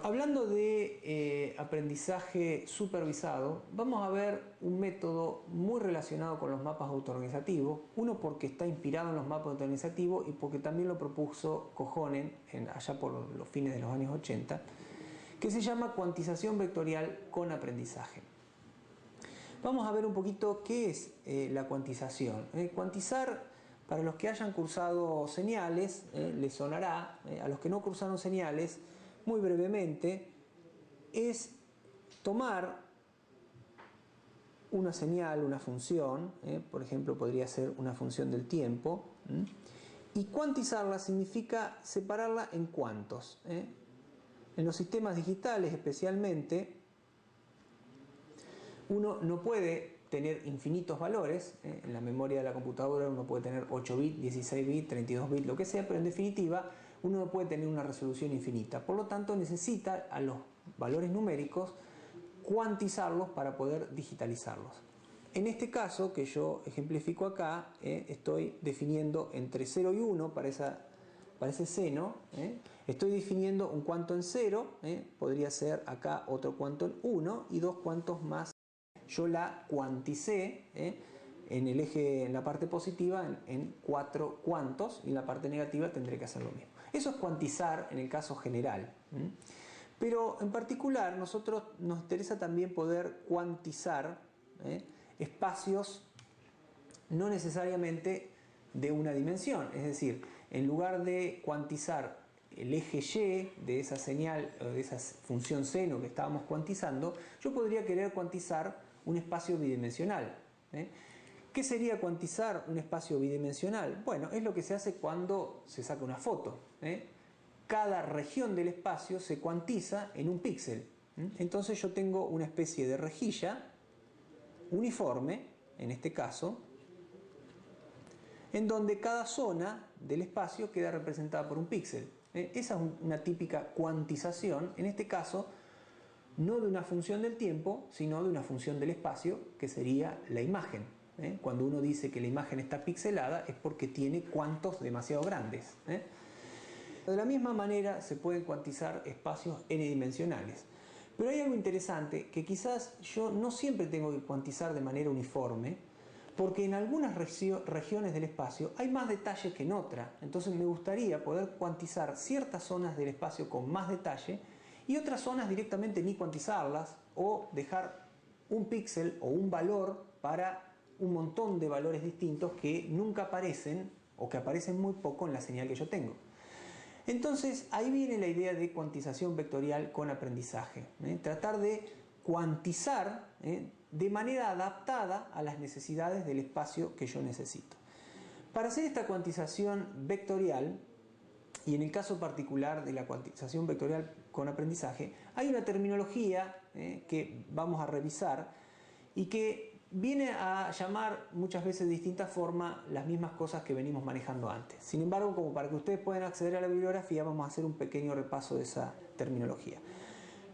Hablando de aprendizaje supervisado, vamos a ver un método muy relacionado con los mapas autoorganizativos. Uno porque está inspirado en los mapas autoorganizativos y porque también lo propuso Kohonen allá por los fines de los años 80, que se llama cuantización vectorial con aprendizaje. Vamos a ver un poquito qué es la cuantización. Cuantizar, para los que hayan cursado señales, les sonará. A los que no cursaron señales, muy brevemente, es tomar una señal, una función, por ejemplo podría ser una función del tiempo, y cuantizarla significa separarla en cuantos. En los sistemas digitales especialmente, uno no puede tener infinitos valores. En la memoria de la computadora uno puede tener 8 bits, 16 bits, 32 bits, lo que sea, pero en definitiva uno no puede tener una resolución infinita. Por lo tanto necesita a los valores numéricos cuantizarlos para poder digitalizarlos. En este caso que yo ejemplifico acá, estoy definiendo entre 0 y 1 para ese seno, estoy definiendo un cuanto en 0, podría ser acá otro cuanto en 1 y dos cuantos más. Yo la cuanticé en el eje, en la parte positiva, en 4 cuantos, y en la parte negativa tendré que hacer lo mismo. Eso es cuantizar en el caso general. Pero en particular nosotros nos interesa también poder cuantizar espacios no necesariamente de una dimensión. Es decir, en lugar de cuantizar el eje Y de esa señal, de esa función seno que estábamos cuantizando, yo podría querer cuantizar un espacio bidimensional. ¿Qué sería cuantizar un espacio bidimensional? Bueno, es lo que se hace cuando se saca una foto. Cada región del espacio se cuantiza en un píxel. Entonces yo tengo una especie de rejilla uniforme, en este caso, en donde cada zona del espacio queda representada por un píxel. Esa es una típica cuantización, en este caso, no de una función del tiempo, sino de una función del espacio, que sería la imagen. Cuando uno dice que la imagen está pixelada es porque tiene cuantos demasiado grandes. De la misma manera se pueden cuantizar espacios n-dimensionales. Pero hay algo interesante, que quizás yo no siempre tengo que cuantizar de manera uniforme, porque en algunas regiones del espacio hay más detalle que en otras. Entonces me gustaría poder cuantizar ciertas zonas del espacio con más detalle y otras zonas directamente ni cuantizarlas, o dejar un píxel o un valor para un montón de valores distintos que nunca aparecen o que aparecen muy poco en la señal que yo tengo. Entonces ahí viene la idea de cuantización vectorial con aprendizaje. Tratar de cuantizar de manera adaptada a las necesidades del espacio que yo necesito. Para hacer esta cuantización vectorial, y en el caso particular de la cuantización vectorial con aprendizaje, hay una terminología que vamos a revisar y que viene a llamar muchas veces de distinta forma las mismas cosas que venimos manejando antes. Sin embargo, como para que ustedes puedan acceder a la bibliografía, vamos a hacer un pequeño repaso de esa terminología.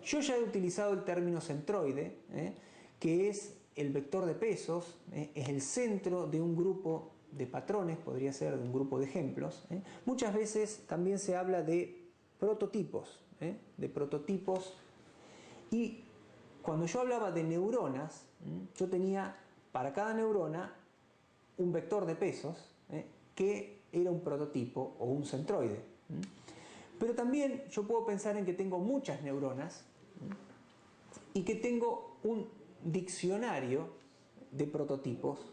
Yo ya he utilizado el término centroide, que es el vector de pesos, es el centro de un grupo de patrones, podría ser de un grupo de ejemplos. Muchas veces también se habla de prototipos, y cuando yo hablaba de neuronas, yo tenía para cada neurona un vector de pesos, que era un prototipo o un centroide. Pero también yo puedo pensar en que tengo muchas neuronas y que tengo un diccionario de prototipos,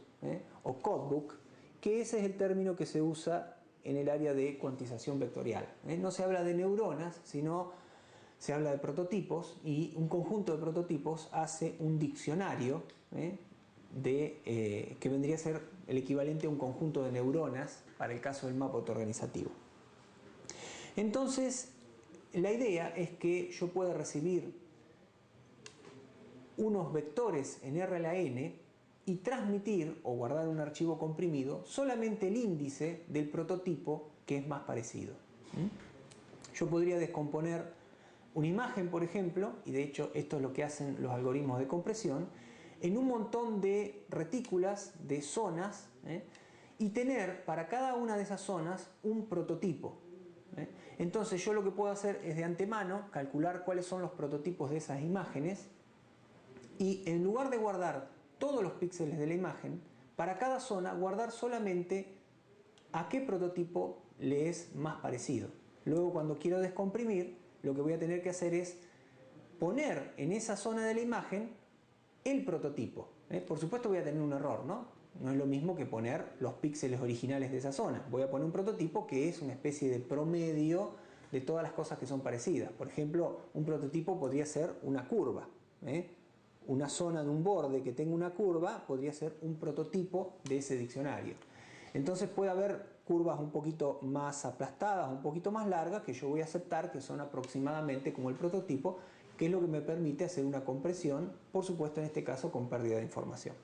o codebook, que ese es el término que se usa en el área de cuantización vectorial. No se habla de neuronas, sino se habla de prototipos, y un conjunto de prototipos hace un diccionario que vendría a ser el equivalente a un conjunto de neuronas para el caso del mapa autoorganizativo. Entonces, la idea es que yo pueda recibir unos vectores en R a la n y transmitir o guardar en un archivo comprimido solamente el índice del prototipo que es más parecido. Yo podría descomponer una imagen, por ejemplo, y de hecho esto es lo que hacen los algoritmos de compresión, en un montón de retículas, de zonas, y tener para cada una de esas zonas un prototipo. Entonces yo lo que puedo hacer es de antemano calcular cuáles son los prototipos de esas imágenes y en lugar de guardar todos los píxeles de la imagen, para cada zona guardar solamente a qué prototipo le es más parecido. Luego cuando quiero descomprimir, lo que voy a tener que hacer es poner en esa zona de la imagen el prototipo. Por supuesto voy a tener un error, ¿no? No es lo mismo que poner los píxeles originales de esa zona. Voy a poner un prototipo que es una especie de promedio de todas las cosas que son parecidas. Por ejemplo, un prototipo podría ser una curva. Una zona de un borde que tenga una curva podría ser un prototipo de ese diccionario. Entonces puede haber curvas un poquito más aplastadas, un poquito más largas, que yo voy a aceptar que son aproximadamente como el prototipo, que es lo que me permite hacer una compresión, por supuesto en este caso con pérdida de información.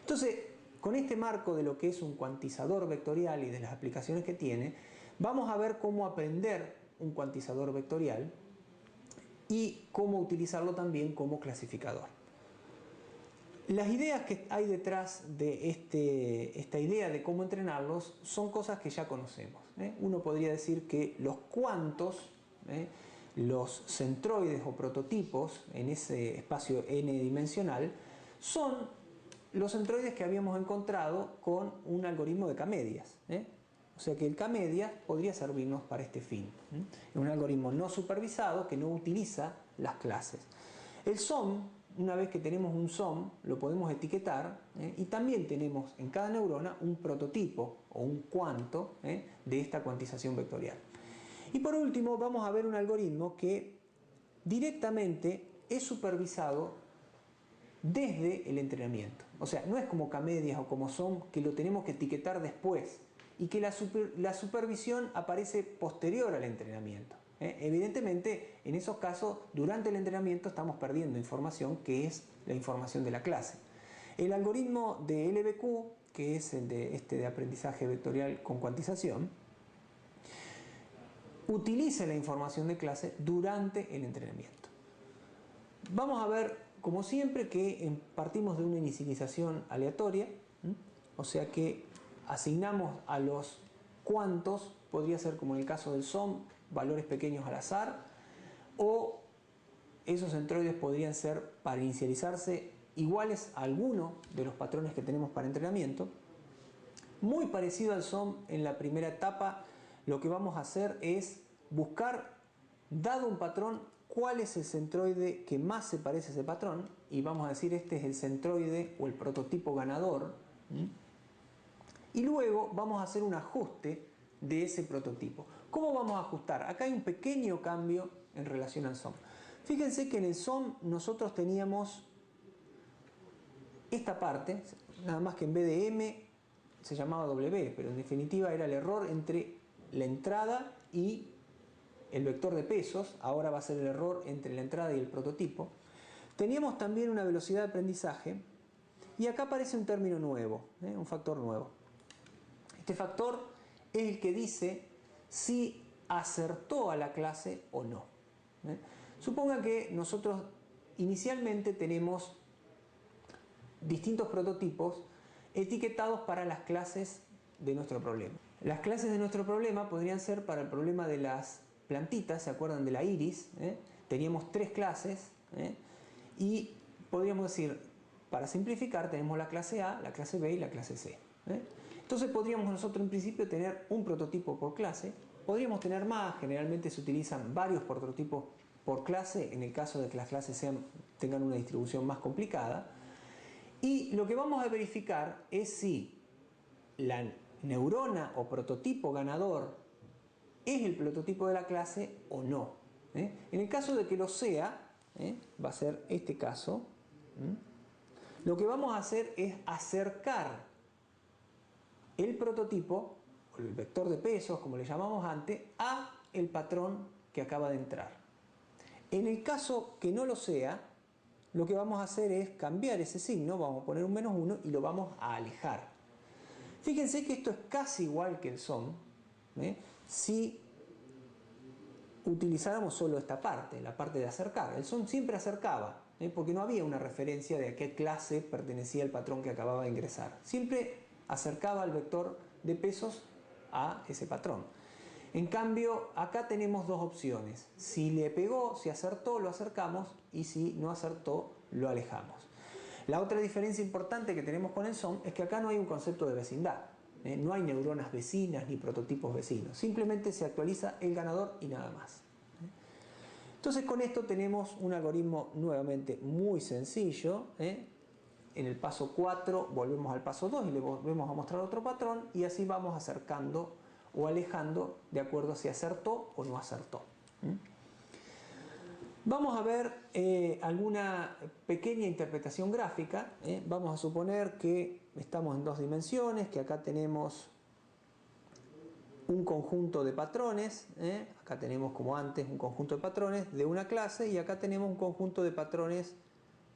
Entonces, con este marco de lo que es un cuantizador vectorial y de las aplicaciones que tiene, vamos a ver cómo aprender un cuantizador vectorial y cómo utilizarlo también como clasificador. Las ideas que hay detrás de esta idea de cómo entrenarlos son cosas que ya conocemos. Uno podría decir que los cuantos, los centroides o prototipos en ese espacio n-dimensional, son los centroides que habíamos encontrado con un algoritmo de K-medias. O sea que el K-medias podría servirnos para este fin. Es un algoritmo no supervisado que no utiliza las clases. El SOM, una vez que tenemos un SOM, lo podemos etiquetar y también tenemos en cada neurona un prototipo o un cuanto de esta cuantización vectorial. Y por último vamos a ver un algoritmo que directamente es supervisado desde el entrenamiento. O sea, no es como K-medias o como SOM que lo tenemos que etiquetar después y que la supervisión aparece posterior al entrenamiento. Evidentemente, en esos casos, durante el entrenamiento estamos perdiendo información que es la información de la clase. El algoritmo de LBQ, que es el de aprendizaje vectorial con cuantización, utiliza la información de clase durante el entrenamiento. Vamos a ver, como siempre, que partimos de una inicialización aleatoria, o sea que asignamos a los cuantos, podría ser como en el caso del SOM, valores pequeños al azar, o esos centroides podrían ser, para inicializarse, iguales a alguno de los patrones que tenemos para entrenamiento. Muy parecido al SOM, en la primera etapa lo que vamos a hacer es buscar, dado un patrón, cuál es el centroide que más se parece a ese patrón, y vamos a decir este es el centroide o el prototipo ganador, y luego vamos a hacer un ajuste de ese prototipo. ¿Cómo vamos a ajustar? Acá hay un pequeño cambio en relación al SOM. Fíjense que en el SOM nosotros teníamos esta parte, nada más que en vez de M se llamaba W, pero en definitiva era el error entre la entrada y el vector de pesos. Ahora va a ser el error entre la entrada y el prototipo. Teníamos también una velocidad de aprendizaje y acá aparece un término nuevo, un factor nuevo. Este factor es el que dice si acertó a la clase o no. Suponga que nosotros inicialmente tenemos distintos prototipos etiquetados para las clases de nuestro problema. Las clases de nuestro problema podrían ser para el problema de las plantitas, ¿se acuerdan de la iris? Teníamos 3 clases y podríamos decir, para simplificar, tenemos la clase A, la clase B y la clase C. Entonces podríamos nosotros en principio tener un prototipo por clase, podríamos tener más, generalmente se utilizan varios prototipos por clase en el caso de que las clases tengan una distribución más complicada, y lo que vamos a verificar es si la neurona o prototipo ganador es el prototipo de la clase o no. En el caso de que lo sea, va a ser este caso, lo que vamos a hacer es acercar el prototipo, o el vector de pesos, como le llamamos antes, a el patrón que acaba de entrar. En el caso que no lo sea, lo que vamos a hacer es cambiar ese signo, vamos a poner un -1 y lo vamos a alejar. Fíjense que esto es casi igual que el SOM, si utilizáramos solo esta parte, la parte de acercar. El SOM siempre acercaba, porque no había una referencia de a qué clase pertenecía el patrón que acababa de ingresar. Siempre acercaba el vector de pesos a ese patrón. En cambio, acá tenemos dos opciones. Si le pegó, si acertó, lo acercamos, y si no acertó, lo alejamos. La otra diferencia importante que tenemos con el SOM es que acá no hay un concepto de vecindad. No hay neuronas vecinas ni prototipos vecinos. Simplemente se actualiza el ganador y nada más. Entonces con esto tenemos un algoritmo nuevamente muy sencillo. En el paso 4 volvemos al paso 2 y le volvemos a mostrar otro patrón, y así vamos acercando o alejando de acuerdo a si acertó o no acertó. Vamos a ver alguna pequeña interpretación gráfica. Vamos a suponer que estamos en dos dimensiones, que acá tenemos un conjunto de patrones. Acá tenemos, como antes, un conjunto de patrones de una clase, y acá tenemos un conjunto de patrones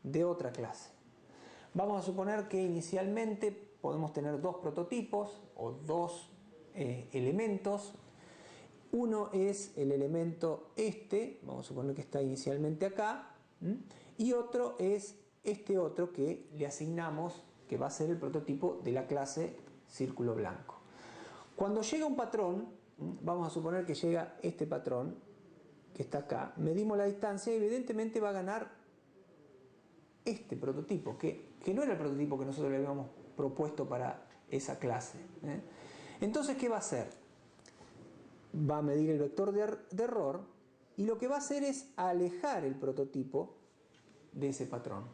de otra clase. Vamos a suponer que inicialmente podemos tener dos prototipos o dos elementos. Uno es el elemento vamos a suponer que está inicialmente acá, y otro es este otro que le asignamos, que va a ser el prototipo de la clase círculo blanco. Cuando llega un patrón, vamos a suponer que llega este patrón que está acá, medimos la distancia y evidentemente va a ganar este prototipo, que no era el prototipo que nosotros le habíamos propuesto para esa clase. Entonces, ¿qué va a hacer? Va a medir el vector de error, y lo que va a hacer es alejar el prototipo de ese patrón,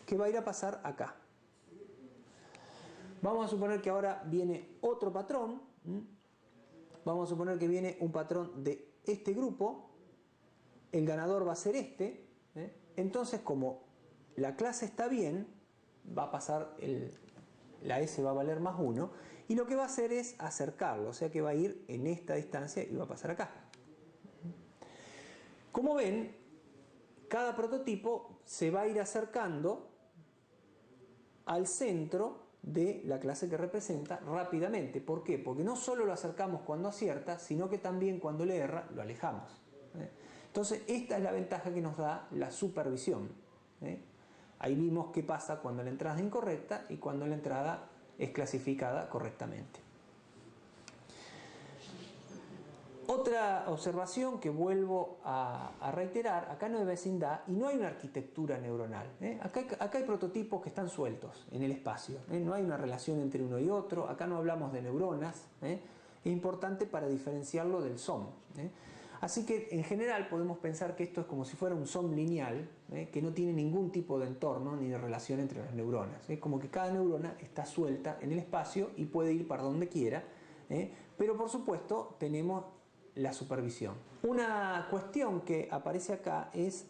que va a ir a pasar acá. Vamos a suponer que ahora viene otro patrón. Vamos a suponer que viene un patrón de este grupo. El ganador va a ser este. Entonces, como la clase está bien, va a pasar la S va a valer más 1, y lo que va a hacer es acercarlo, o sea que va a ir en esta distancia y va a pasar acá. Como ven, cada prototipo se va a ir acercando al centro de la clase que representa rápidamente. ¿Por qué? Porque no solo lo acercamos cuando acierta, sino que también cuando le erra lo alejamos. Entonces esta es la ventaja que nos da la supervisión. Ahí vimos qué pasa cuando la entrada es incorrecta y cuando la entrada es clasificada correctamente. Otra observación que vuelvo a reiterar: acá no hay vecindad y no hay una arquitectura neuronal. Acá hay prototipos que están sueltos en el espacio. No hay una relación entre uno y otro. Acá no hablamos de neuronas. Es importante para diferenciarlo del SOM. Así que en general podemos pensar que esto es como si fuera un SOM lineal, que no tiene ningún tipo de entorno ni de relación entre las neuronas. Como que cada neurona está suelta en el espacio y puede ir para donde quiera, pero por supuesto tenemos la supervisión. Una cuestión que aparece acá es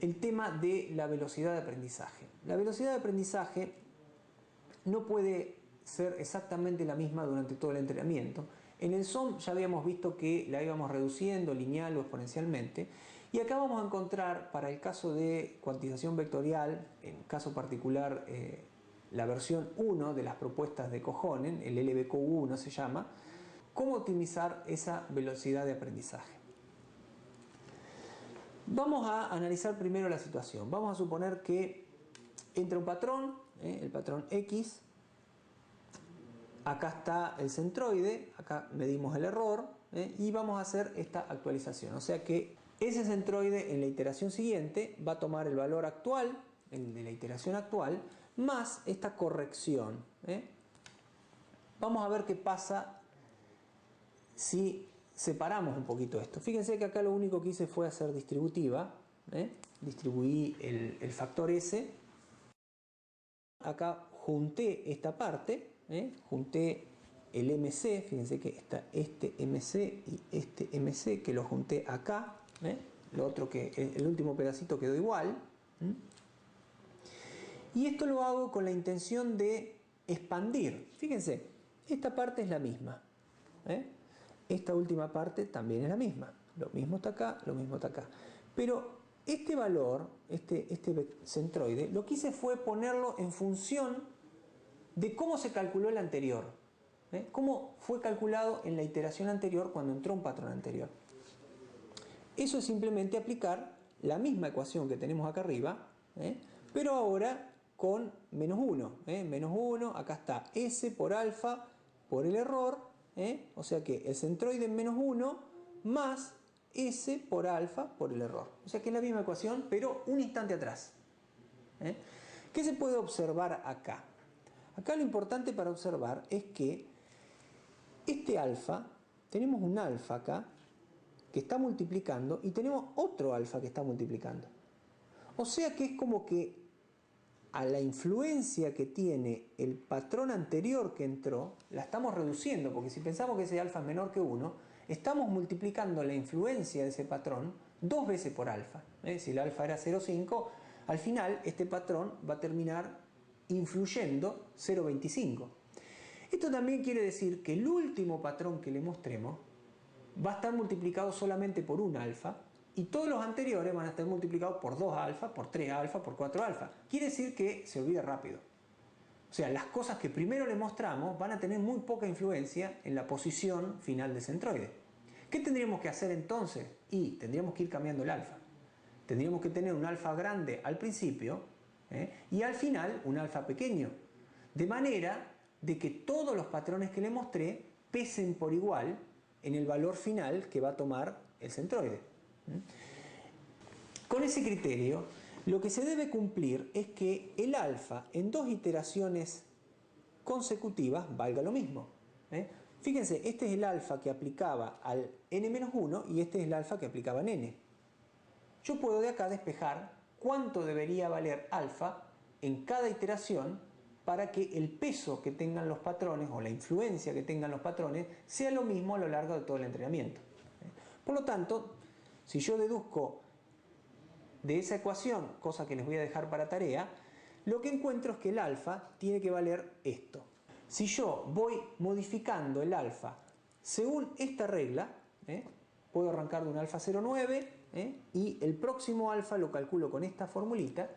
el tema de la velocidad de aprendizaje. La velocidad de aprendizaje no puede ser exactamente la misma durante todo el entrenamiento. En el SOM ya habíamos visto que la íbamos reduciendo lineal o exponencialmente, y acá vamos a encontrar, para el caso de cuantización vectorial, en caso particular la versión 1 de las propuestas de Kohonen, el LBQ1 se llama, cómo optimizar esa velocidad de aprendizaje. Vamos a analizar primero la situación. Vamos a suponer que entra un patrón, el patrón X. Acá está el centroide, acá medimos el error, y vamos a hacer esta actualización. O sea que ese centroide en la iteración siguiente va a tomar el valor actual, el de la iteración actual, más esta corrección. Vamos a ver qué pasa si separamos un poquito esto. Fíjense que acá lo único que hice fue hacer distributiva. Distribuí el factor S. Acá junté esta parte. Junté el MC, fíjense que está este MC y este MC, que lo junté acá. Lo otro, que el último pedacito quedó igual. Y esto lo hago con la intención de expandir. Fíjense, esta parte es la misma. Esta última parte también es la misma. Lo mismo está acá, lo mismo está acá. Pero este valor, este centroide, lo que hice fue ponerlo en función de cómo se calculó el anterior. Cómo fue calculado en la iteración anterior cuando entró un patrón anterior. Eso es simplemente aplicar la misma ecuación que tenemos acá arriba, pero ahora con menos 1. Menos 1, acá está S por alfa por el error, o sea que el centroide en menos 1 más S por alfa por el error. O sea que es la misma ecuación, pero un instante atrás. ¿Qué se puede observar acá? Acá lo importante para observar es que este alfa, tenemos un alfa acá que está multiplicando y tenemos otro alfa que está multiplicando. O sea que es como que a la influencia que tiene el patrón anterior que entró, la estamos reduciendo, porque si pensamos que ese alfa es menor que 1, estamos multiplicando la influencia de ese patrón 2 veces por alfa. Si el alfa era 0,5, al final este patrón va a terminar influyendo 0,25. Esto también quiere decir que el último patrón que le mostremos va a estar multiplicado solamente por un alfa, y todos los anteriores van a estar multiplicados por 2 alfa, por 3 alfa, por 4 alfa. Quiere decir que se olvida rápido. O sea, las cosas que primero le mostramos van a tener muy poca influencia en la posición final del centroide. ¿Qué tendríamos que hacer entonces? Y tendríamos que ir cambiando el alfa. Tendríamos que tener un alfa grande al principio y al final un alfa pequeño. De manera de que todos los patrones que le mostré pesen por igual en el valor final que va a tomar el centroide. Con ese criterio, lo que se debe cumplir es que el alfa en 2 iteraciones consecutivas valga lo mismo. Fíjense, este es el alfa que aplicaba al n-1 y este es el alfa que aplicaba en n. Yo puedo de acá despejar cuánto debería valer alfa en cada iteración para que el peso que tengan los patrones o la influencia que tengan los patrones sea lo mismo a lo largo de todo el entrenamiento. Por lo tanto, si yo deduzco de esa ecuación, cosa que les voy a dejar para tarea, lo que encuentro es que el alfa tiene que valer esto. Si yo voy modificando el alfa según esta regla, puedo arrancar de un alfa 0,9 y el próximo alfa lo calculo con esta formulita,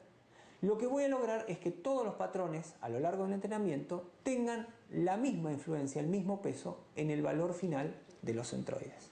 lo que voy a lograr es que todos los patrones a lo largo del entrenamiento tengan la misma influencia, el mismo peso en el valor final de los centroides.